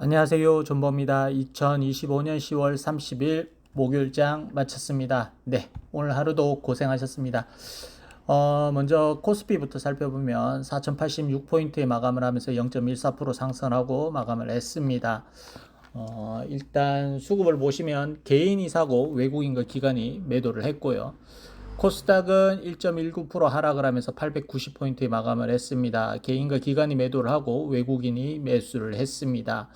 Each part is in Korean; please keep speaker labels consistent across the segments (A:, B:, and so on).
A: 안녕하세요. 존버입니다. 2025년 10월 30일 목요일장 마쳤습니다. 네, 오늘 하루도 고생하셨습니다. 먼저 코스피부터 살펴보면 4086포인트에 마감을 하면서 0.14% 상승하고 마감을 했습니다. 일단 수급을 보시면 개인이 사고 외국인과 기관이 매도를 했고요. 코스닥은 1.19% 하락을 하면서 890포인트에 마감을 했습니다. 개인과 기관이 매도를 하고 외국인이 매수를 했습니다.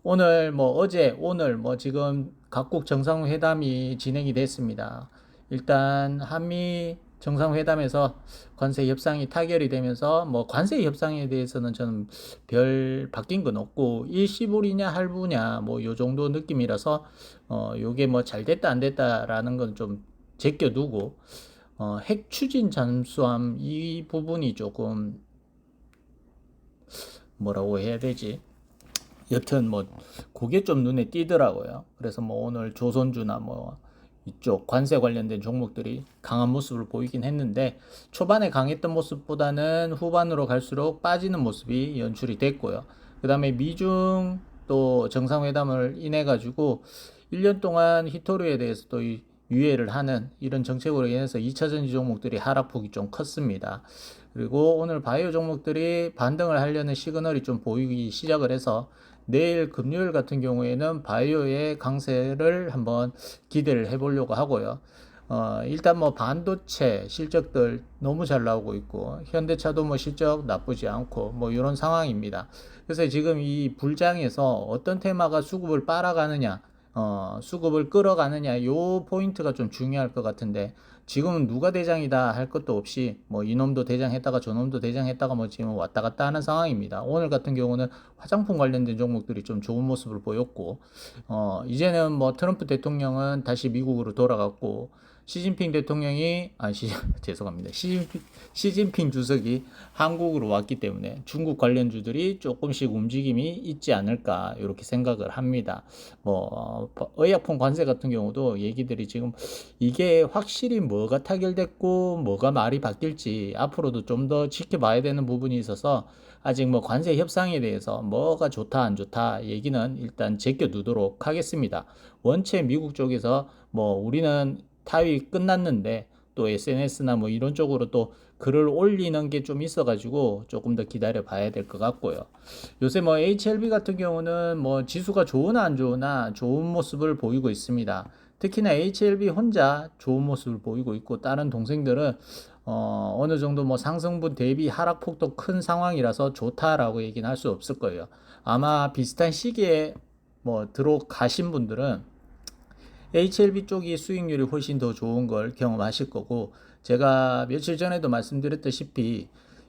A: 오늘 어제 오늘 지금 각국 정상회담이 진행이 됐습니다. 일단 한미 정상회담에서 관세 협상이 타결이 되면서 관세 협상에 대해서는 저는 별 바뀐 건 없고 일시불이냐 할부냐 요 정도 느낌이라서 요게 잘 됐다 안 됐다라는 건 좀 제껴두고 핵 추진 잠수함 이 부분이 조금 뭐라고 해야 되지? 여튼 그게 좀 눈에 띄더라고요. 그래서 오늘 조선주나 이쪽 관세 관련된 종목들이 강한 모습을 보이긴 했는데 초반에 강했던 모습보다는 후반으로 갈수록 빠지는 모습이 연출이 됐고요. 그 다음에 미중 또 정상회담을 인해 가지고 1년 동안 히토류에 대해서 또 유예를 하는 이런 정책으로 인해서 2차전지 종목들이 하락폭이 좀 컸습니다. 그리고 오늘 바이오 종목들이 반등을 하려는 시그널이 좀 보이기 시작을 해서 내일 금요일 같은 경우에는 바이오의 강세를 한번 기대를 해보려고 하고요. 일단 반도체 실적들 너무 잘 나오고 있고 현대차도 실적 나쁘지 않고 이런 상황입니다. 그래서 지금 이 불장에서 어떤 테마가 수급을 빨아가느냐 수급을 끌어가느냐 요 포인트가 좀 중요할 것 같은데 지금은 누가 대장이다 할 것도 없이 이놈도 대장했다가 저놈도 대장했다가 지금 왔다 갔다 하는 상황입니다. 오늘 같은 경우는 화장품 관련된 종목들이 좀 좋은 모습을 보였고 이제는 트럼프 대통령은 다시 미국으로 돌아갔고 시진핑 대통령이 죄송합니다. 시진핑 주석이 한국으로 왔기 때문에 중국 관련주들이 조금씩 움직임이 있지 않을까 이렇게 생각을 합니다. 의약품 관세 같은 경우도 얘기들이 지금 이게 확실히 뭐가 타결됐고 뭐가 말이 바뀔지 앞으로도 좀 더 지켜봐야 되는 부분이 있어서 아직 관세 협상에 대해서 뭐가 좋다 안 좋다 얘기는 일단 제껴두도록 하겠습니다. 원체 미국 쪽에서 우리는 타협이 끝났는데 또 SNS나 이런 쪽으로 또 글을 올리는 게 좀 있어가지고 조금 더 기다려 봐야 될 것 같고요. 요새 HLB 같은 경우는 지수가 좋으나 안 좋으나 좋은 모습을 보이고 있습니다. 특히나 HLB 혼자 좋은 모습을 보이고 있고 다른 동생들은 어느 정도 상승분 대비 하락폭도 큰 상황이라서 좋다라고 얘기는 할 수 없을 거예요. 아마 비슷한 시기에 들어가신 분들은 HLB 쪽이 수익률이 훨씬 더 좋은 걸 경험하실 거고 제가 며칠 전에도 말씀드렸다시피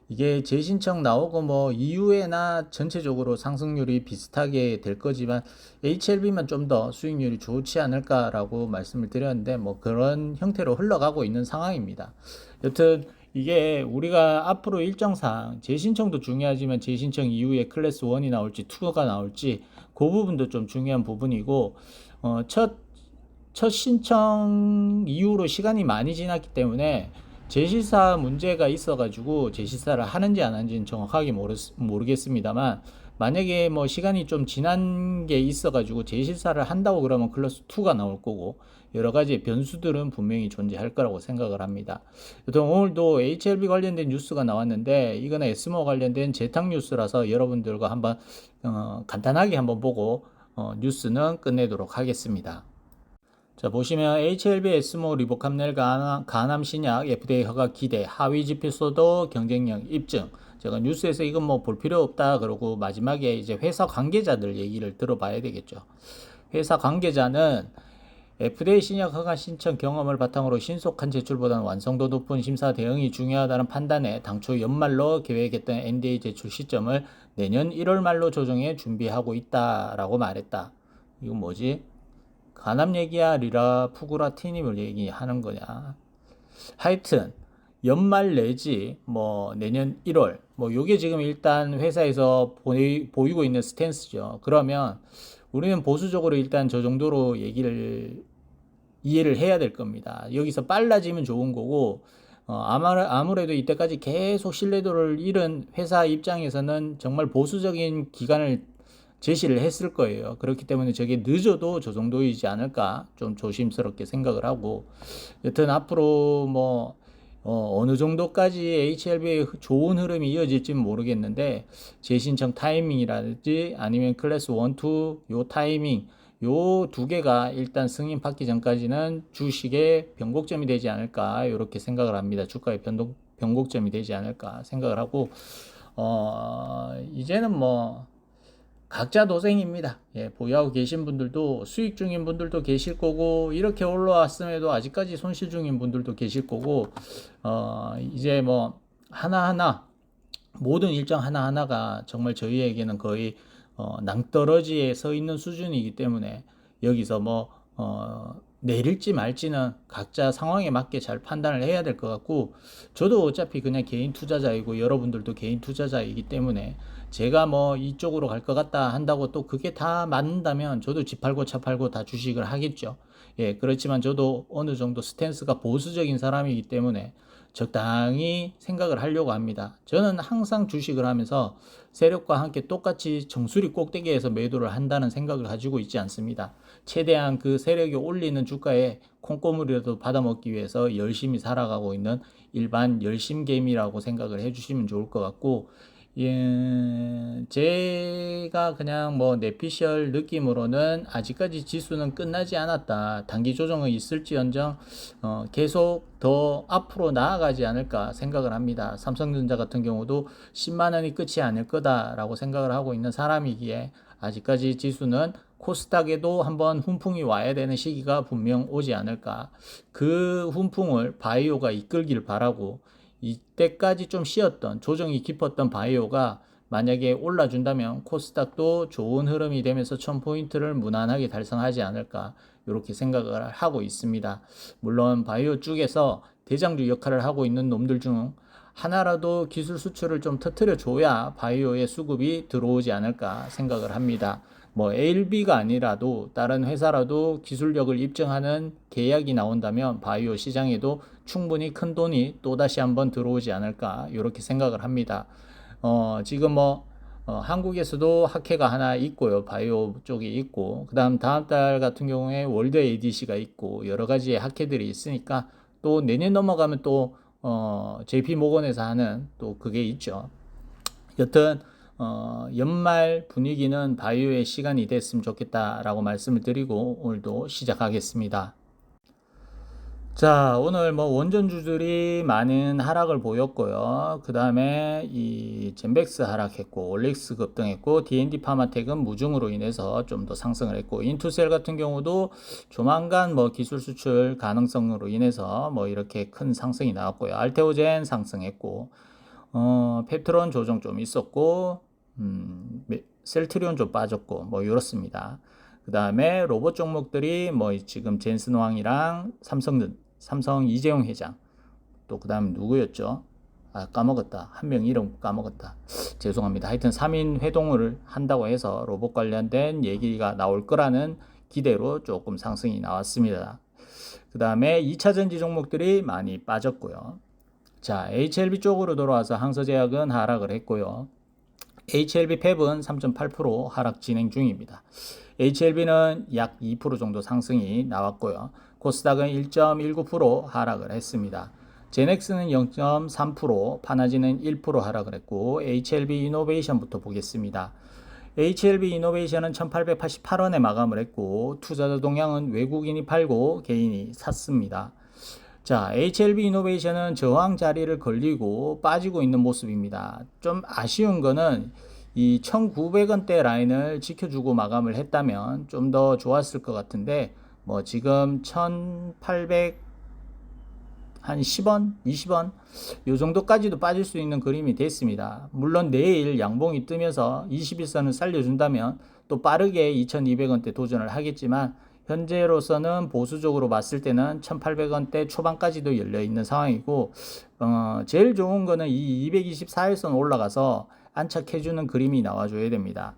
A: 이게 재신청 나오고 이후에나 전체적으로 상승률이 비슷하게 될 거지만 HLB만 좀 더 수익률이 좋지 않을까라고 말씀을 드렸는데 그런 형태로 흘러가고 있는 상황입니다. 여튼 이게 우리가 앞으로 일정상 재신청도 중요하지만 재신청 이후에 클래스 1이 나올지 2가 나올지 그 부분도 좀 중요한 부분이고 첫 신청 이후로 시간이 많이 지났기 때문에 재시사 문제가 있어가지고 재시사를 하는지 안 하는지는 정확하게 모르겠습니다만 만약에 시간이 좀 지난 게 있어가지고 재시사를 한다고 그러면 클래스 2가 나올 거고 여러 가지 변수들은 분명히 존재할 거라고 생각을 합니다. 여튼 오늘도 HLB 관련된 뉴스가 나왔는데 이거는 에스모 관련된 재탕 뉴스라서 여러분들과 한번 간단하게 한번 보고 뉴스는 끝내도록 하겠습니다. 자, 보시면 HLB 에스모 리보캄넬 간암 신약 FDA 허가 기대 하위 지표소도 경쟁력 입증. 제가 뉴스에서 이건 볼 필요 없다 그러고 마지막에 이제 회사 관계자들 얘기를 들어봐야 되겠죠. 회사 관계자는 FDA 신약 허가 신청 경험을 바탕으로 신속한 제출보다는 완성도 높은 심사 대응이 중요하다는 판단에 당초 연말로 계획했던 NDA 제출 시점을 내년 1월 말로 조정해 준비하고 있다라고 말했다. 이건 뭐지? 간암 얘기야 리라 푸구라 티님을 얘기하는 거냐. 하여튼 연말 내지 내년 1월 요게 지금 일단 회사에서 보이고 있는 스탠스죠. 그러면 우리는 보수적으로 일단 저 정도로 이해를 해야 될 겁니다. 여기서 빨라지면 좋은 거고 아무래도 이때까지 계속 신뢰도를 잃은 회사 입장에서는 정말 보수적인 기간을 제시를 했을 거예요. 그렇기 때문에 저게 늦어도 저 정도이지 않을까 좀 조심스럽게 생각을 하고, 여튼 앞으로 뭐 어느 정도까지 HLB의 좋은 흐름이 이어질지는 모르겠는데, 재신청 타이밍이라든지 아니면 클래스 1, 2 요 타이밍, 요 두 개가 일단 승인 받기 전까지는 주식의 변곡점이 되지 않을까 이렇게 생각을 합니다. 주가의 변곡점이 되지 않을까 생각을 하고, 이제는 뭐 각자 도생입니다. 예, 보유하고 계신 분들도 수익 중인 분들도 계실 거고, 이렇게 올라왔음에도 아직까지 손실 중인 분들도 계실 거고, 이제 뭐 하나하나 모든 일정 하나하나가 정말 저희에게는 거의 낭떠러지에 서 있는 수준이기 때문에, 여기서 뭐 내릴지 말지는 각자 상황에 맞게 잘 판단을 해야 될 것 같고, 저도 어차피 그냥 개인 투자자이고 여러분들도 개인 투자자이기 때문에, 제가 뭐 이쪽으로 갈 것 같다 한다고 또 그게 다 맞는다면 저도 집 팔고 차 팔고 다 주식을 하겠죠. 예, 그렇지만 저도 어느 정도 스탠스가 보수적인 사람이기 때문에 적당히 생각을 하려고 합니다. 저는 항상 주식을 하면서 세력과 함께 똑같이 정수리 꼭대기에서 매도를 한다는 생각을 가지고 있지 않습니다. 최대한 그 세력이 올리는 주가에 콩고물이라도 받아먹기 위해서 열심히 살아가고 있는 일반 열심개미라고 생각을 해주시면 좋을 것 같고, 예, 제가 그냥 뭐 내피셜 느낌으로는 아직까지 지수는 끝나지 않았다. 단기 조정은 있을지언정 계속 더 앞으로 나아가지 않을까 생각을 합니다. 삼성전자 같은 경우도 10만 원이 끝이 아닐 거다라고 생각을 하고 있는 사람이기에, 아직까지 지수는 코스닥에도 한번 훈풍이 와야 되는 시기가 분명 오지 않을까. 그 훈풍을 바이오가 이끌길 바라고, 이때까지 좀 쉬었던 조정이 깊었던 바이오가 만약에 올라준다면 코스닥도 좋은 흐름이 되면서 1000포인트를 무난하게 달성하지 않을까 이렇게 생각을 하고 있습니다. 물론 바이오 쪽에서 대장주 역할을 하고 있는 놈들 중 하나라도 기술 수출을 좀 터트려 줘야 바이오의 수급이 들어오지 않을까 생각을 합니다. 뭐 ALB가 아니라도 다른 회사라도 기술력을 입증하는 계약이 나온다면 바이오 시장에도 충분히 큰 돈이 또다시 한번 들어오지 않을까 이렇게 생각을 합니다. 지금 뭐 한국에서도 학회가 하나 있고요. 바이오 쪽이 있고, 그다음 다음 달 같은 경우에 월드 ADC가 있고, 여러 가지의 학회들이 있으니까 또 내년 넘어가면 또 JP 모건에서 하는 또 그게 있죠. 여튼 연말 분위기는 바이오의 시간이 됐으면 좋겠다라고 말씀을 드리고 오늘도 시작하겠습니다. 자, 오늘 뭐 원전주들이 많은 하락을 보였고요. 그 다음에 이 젠백스 하락했고, 올릭스 급등했고, D&D 파마텍은 무중으로 인해서 좀 더 상승을 했고, 인투셀 같은 경우도 조만간 뭐 기술 수출 가능성으로 인해서 뭐 이렇게 큰 상승이 나왔고요. 알테오젠 상승했고, 펩트론 조정 좀 있었고, 셀트리온 좀 빠졌고, 뭐 이렇습니다. 그 다음에 로봇 종목들이 뭐 지금 젠슨왕이랑 삼성 이재용 회장, 또 그 다음 누구였죠? 아, 까먹었다. 한 명 이름 까먹었다. 죄송합니다. 하여튼 3인 회동을 한다고 해서 로봇 관련된 얘기가 나올 거라는 기대로 조금 상승이 나왔습니다. 그 다음에 2차 전지 종목들이 많이 빠졌고요. 자, HLB 쪽으로 돌아와서 항서제약은 하락을 했고요. HLB 팹은 3.8% 하락 진행 중입니다. HLB는 약 2% 정도 상승이 나왔고요. 코스닥은 1.19% 하락을 했습니다. 제넥스는 0.3%, 파나지는 1% 하락을 했고, HLB 이노베이션부터 보겠습니다. HLB 이노베이션은 1888원에 마감을 했고, 투자자 동향은 외국인이 팔고 개인이 샀습니다. 자, HLB 이노베이션은 저항 자리를 걸리고 빠지고 있는 모습입니다. 좀 아쉬운 거는 이 1900원대 라인을 지켜주고 마감을 했다면 좀 더 좋았을 것 같은데, 뭐 지금 1800 한 10원, 20원 요 정도까지도 빠질 수 있는 그림이 됐습니다. 물론 내일 양봉이 뜨면서 21선을 살려준다면 또 빠르게 2200원대 도전을 하겠지만, 현재로서는 보수적으로 봤을 때는 1800원대 초반까지도 열려 있는 상황이고, 제일 좋은 거는 이 224일선 올라가서 안착해주는 그림이 나와줘야 됩니다.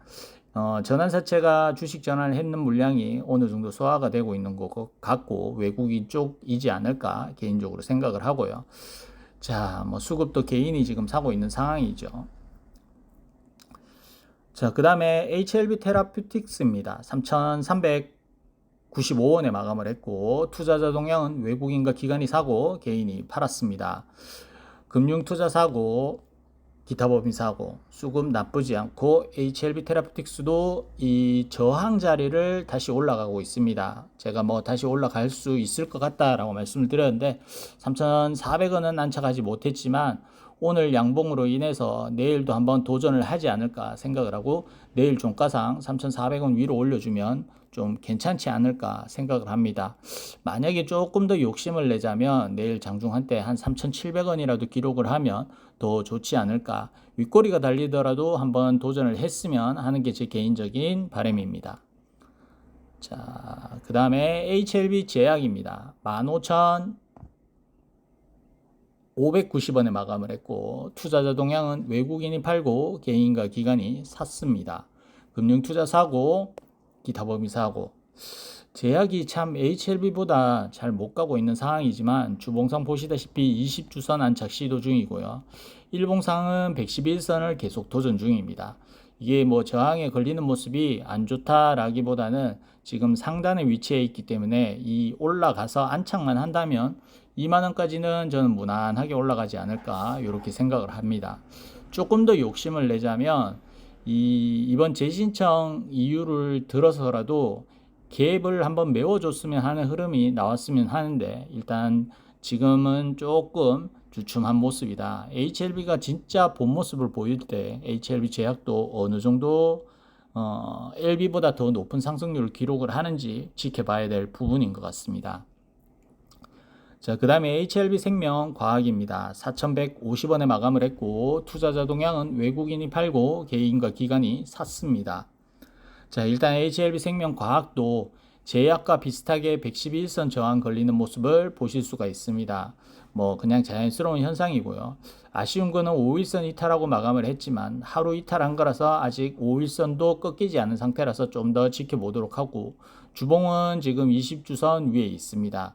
A: 전환사채가 주식 전환을 했는 물량이 어느 정도 소화가 되고 있는 것 같고, 외국인 쪽이지 않을까 개인적으로 생각을 하고요. 자, 뭐 수급도 개인이 지금 사고 있는 상황이죠. 자, 그 다음에 HLB 테라퓨틱스입니다. 3,395원에 마감을 했고, 투자자 동향은 외국인과 기관이 사고, 개인이 팔았습니다. 금융투자 사고, 기타 법인 사고, 수급 나쁘지 않고, HLB 테라퓨틱스도 이 저항 자리를 다시 올라가고 있습니다. 제가 뭐 다시 올라갈 수 있을 것 같다라고 말씀을 드렸는데, 3,400원은 안착하지 못했지만, 오늘 양봉으로 인해서 내일도 한번 도전을 하지 않을까 생각을 하고, 내일 종가상 3,400원 위로 올려주면 좀 괜찮지 않을까 생각을 합니다. 만약에 조금 더 욕심을 내자면 내일 장중 한때 한 3,700원이라도 기록을 하면 더 좋지 않을까. 윗꼬리가 달리더라도 한번 도전을 했으면 하는 게 제 개인적인 바람입니다. 자, 그 다음에 HLB 제약입니다. 15,590원에 마감을 했고, 투자자 동향은 외국인이 팔고 개인과 기관이 샀습니다. 금융투자 사고, 기타 법인 사고. 제약이 참 HLB보다 잘 못 가고 있는 상황이지만 주봉상 보시다시피 20주선 안착 시도 중이고요. 일봉상은 111선을 계속 도전 중입니다. 이게 뭐 저항에 걸리는 모습이 안 좋다라기보다는 지금 상단에 위치해 있기 때문에 이 올라가서 안착만 한다면 2만원까지는 저는 무난하게 올라가지 않을까 이렇게 생각을 합니다. 조금 더 욕심을 내자면 이번 재신청 이유를 들어서라도 갭을 한번 메워줬으면 하는 흐름이 나왔으면 하는데 일단 지금은 조금 주춤한 모습이다. HLB가 진짜 본 모습을 보일 때 HLB 제약도 어느 정도 LB보다 더 높은 상승률을 기록을 하는지 지켜봐야 될 부분인 것 같습니다. 자, 그 다음에 HLB 생명 과학입니다. 4,150원에 마감을 했고 투자자 동향은 외국인이 팔고 개인과 기관이 샀습니다. 자, 일단 HLB 생명 과학도 제약과 비슷하게 111선 저항 걸리는 모습을 보실 수가 있습니다. 뭐 그냥 자연스러운 현상이고요. 아쉬운 거는 5일선 이탈하고 마감을 했지만 하루 이탈한 거라서 아직 5일선도 꺾이지 않은 상태라서 좀 더 지켜보도록 하고, 주봉은 지금 20주선 위에 있습니다.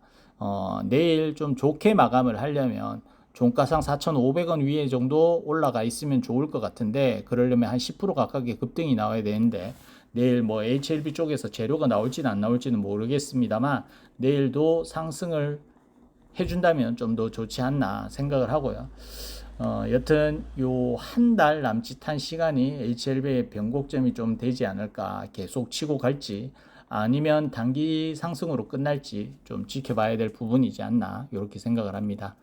A: 내일 좀 좋게 마감을 하려면 종가상 4,500원 위에 정도 올라가 있으면 좋을 것 같은데, 그러려면 한 10% 가깝게 급등이 나와야 되는데 내일 뭐 HLB 쪽에서 재료가 나올지는 안 나올지는 모르겠습니다만 내일도 상승을 해준다면 좀 더 좋지 않나 생각을 하고요. 여튼 요 한 달 남짓한 시간이 HLB의 변곡점이 좀 되지 않을까, 계속 치고 갈지 아니면 단기 상승으로 끝날지 좀 지켜봐야 될 부분이지 않나 이렇게 생각을 합니다.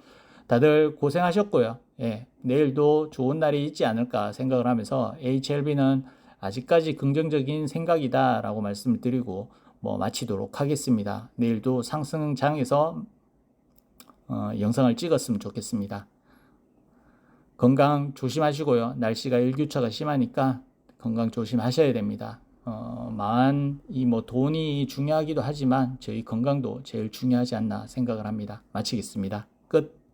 A: 다들 고생하셨고요. 예, 내일도 좋은 날이 있지 않을까 생각을 하면서 HLB는 아직까지 긍정적인 생각이다 라고 말씀을 드리고 뭐 마치도록 하겠습니다. 내일도 상승장에서 영상을 찍었으면 좋겠습니다. 건강 조심하시고요. 날씨가 일교차가 심하니까 건강 조심하셔야 됩니다. 뭐 돈이 중요하기도 하지만 저희 건강도 제일 중요하지 않나 생각을 합니다. 마치겠습니다. 끝.